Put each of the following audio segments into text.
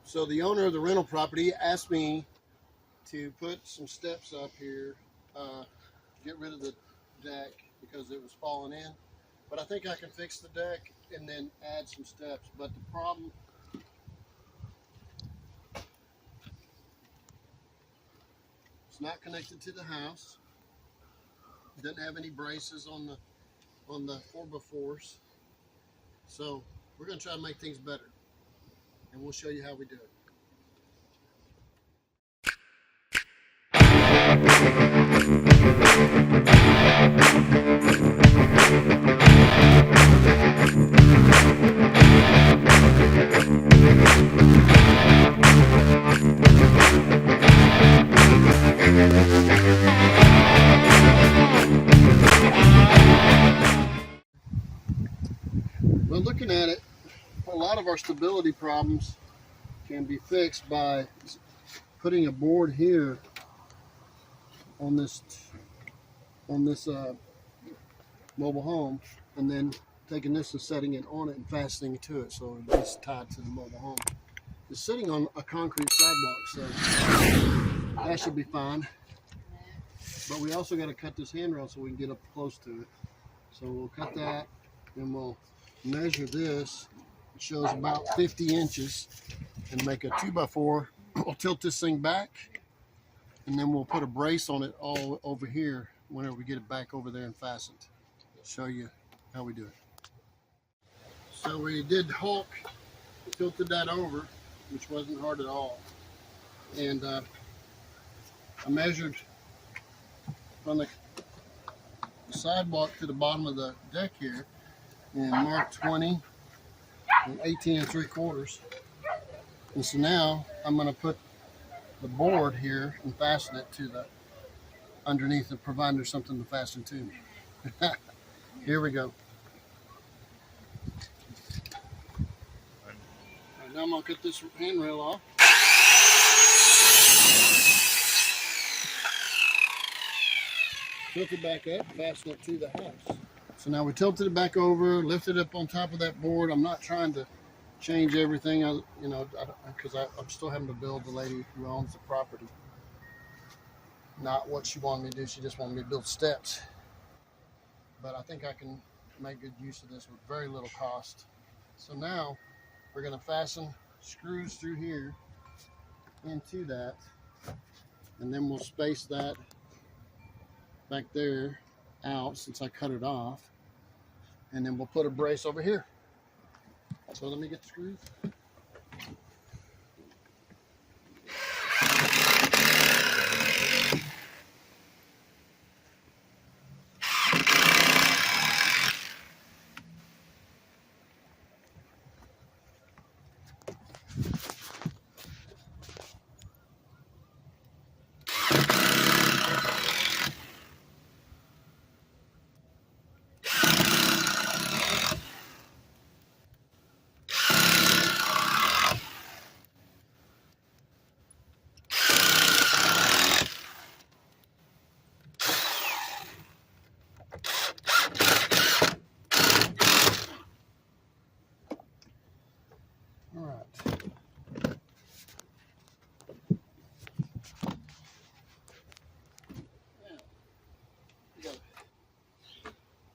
So the owner of the rental property asked me to put some steps up here, get rid of the deck because it was falling in. But I think I can fix the deck and then add some steps. But the problem, it's not connected to the house. It doesn't have any braces on the 4x4s. So we're going to try to make things better, and we'll show you how we do it. Well, looking at it, a lot of our stability problems can be fixed by putting a board here on this mobile home, and then taking this and setting it on it and fastening it to it so it's tied to the mobile home. It's sitting on a concrete sidewalk, so that should be fine. But we also got to cut this handrail so we can get up close to it. So we'll cut that, and we'll measure this. It shows about 50 inches, and make a 2x4. We'll tilt this thing back, and then we'll put a brace on it all over here whenever we get it back over there and fastened. I'll show you how we do it. So we did Hulk, tilted that over, which wasn't hard at all. And I measured from the sidewalk to the bottom of the deck here, and marked 20 and 18 3/4. And so now I'm going to put the board here and fasten it to the underneath it, providing there's something to fasten to. Here we go. Right, now I'm going to cut this handrail off. Tilt it back up, fasten it to the house. So now we tilted it back over, lifted it up on top of that board. I'm not trying to change everything, because I'm still having to build the lady who owns the property. Not what she wanted me to do. She just wanted me to build steps. But I think I can make good use of this with very little cost. So now we're going to fasten screws through here into that, and then we'll space that back there out since I cut it off, and then we'll put a brace over here. So let me get the screws.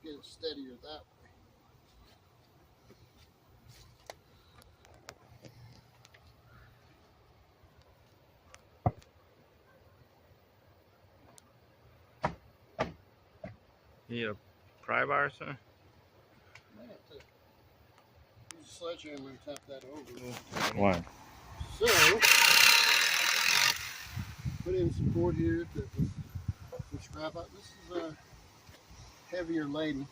Get it steadier that way. You need a pry bar or something? I have to use a sledgehammer and tap that over. Why? So, put in some cord here to some scrap out. This is a heavier lady.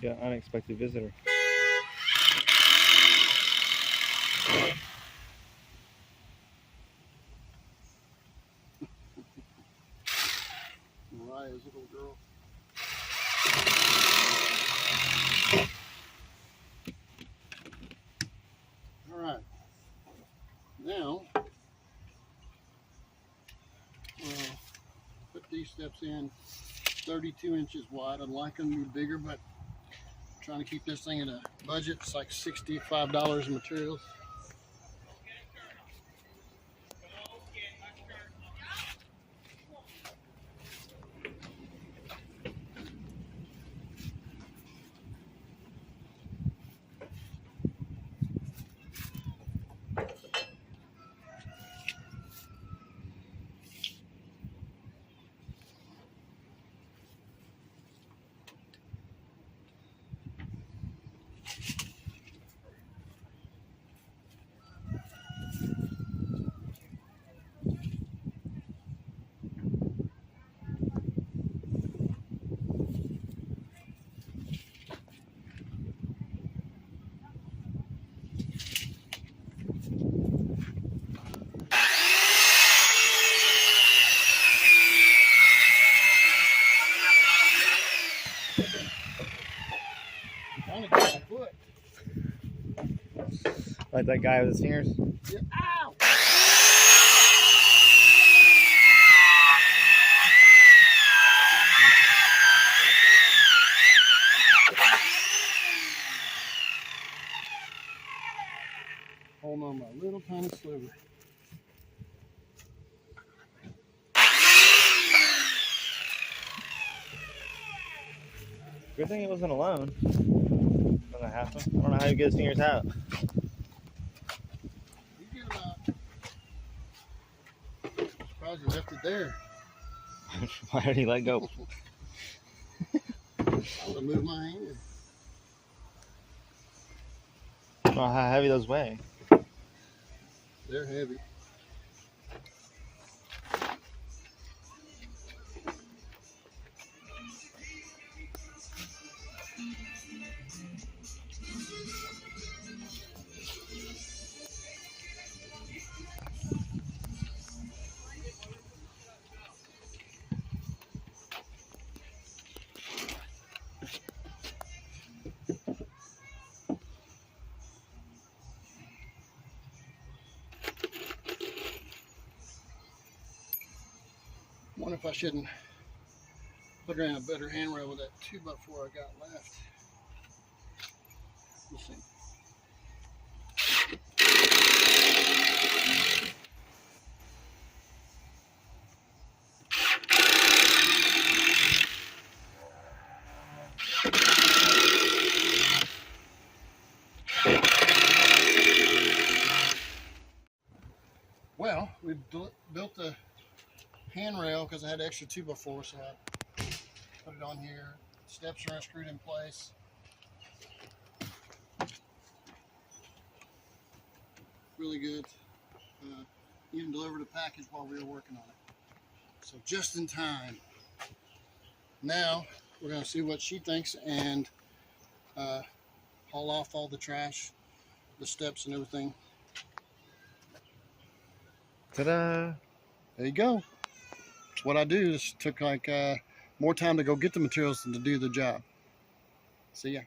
Got an unexpected visitor. Mariah's little girl. All right. Now, put these steps in 32 inches wide. I'd like them to be bigger, but I'm trying to keep this thing in a budget. It's like $65 in materials. Trying to get my foot. Like that guy with his fingers? Yeah. Ow! Holding on my little tiny sliver. Good thing it wasn't alone. Doesn't happen. I don't know how he gets his fingers out. You get about. Surprised you left it there. Why did he let go? I would have moved my hand. I don't know how heavy those weigh. They're heavy. I wonder if I shouldn't put her in a better handrail with that 2x4 I got left. We'll see. Well, we built the handrail because I had extra 2x4, so I put it on here. Steps are screwed in place. Really good. Even delivered a package while we were working on it. So just in time. Now we're going to see what she thinks and haul off all the trash, the steps and everything. Ta-da! There you go. It's what I do. This took like more time to go get the materials than to do the job. See ya.